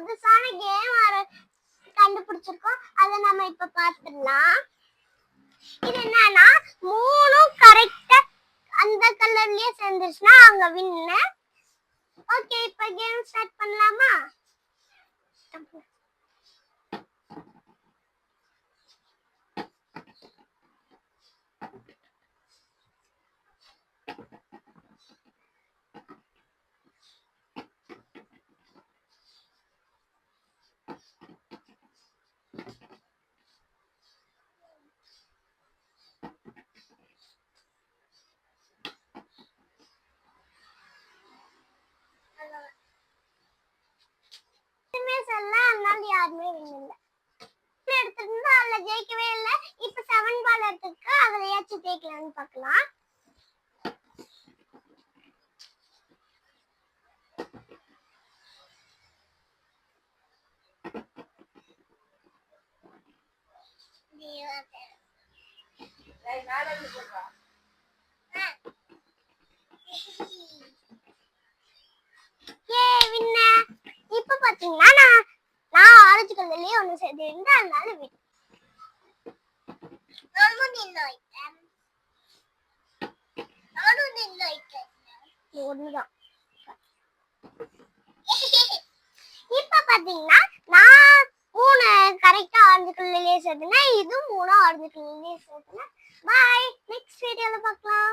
புதுசான கேம் கண்டுபிடிச்சிருக்கோம். அதை நம்ம இப்ப பார்த்துடலாம். இது என்னன்னா மூணும் கரெக்டா அந்த கலர்லயே சேர்ந்துச்சுன்னா அங்க வின்னு. ஓகே, இப்ப கேம் ஸ்டார்ட் பண்ணலாமா? யாருமே வின் எடுத்திருந்தா அதுல ஜெயிக்கவே இல்லை. இப்ப 7 பால் எடுத்திருக்கு, அதுலயாச்சும் ஜெயிக்கலாம்னு பார்க்கலாம். இப்ப பாத்தீங்கன்னா நான் ஆரஞ்சு கலர்லயே ஒண்ணு சேர்ந்து அதனால வின். ஒண்ணுதான். இப்ப பாத்தீங்கன்னா நான் 3 கரெக்டா ஆரஞ்சு கலர்லயே சேர்த்துனா, இது 3 ஆரஞ்சு கலர்லயே சேர்த்துனா. பாய், நெக்ஸ்ட் வீடியோல பார்க்கலாம்.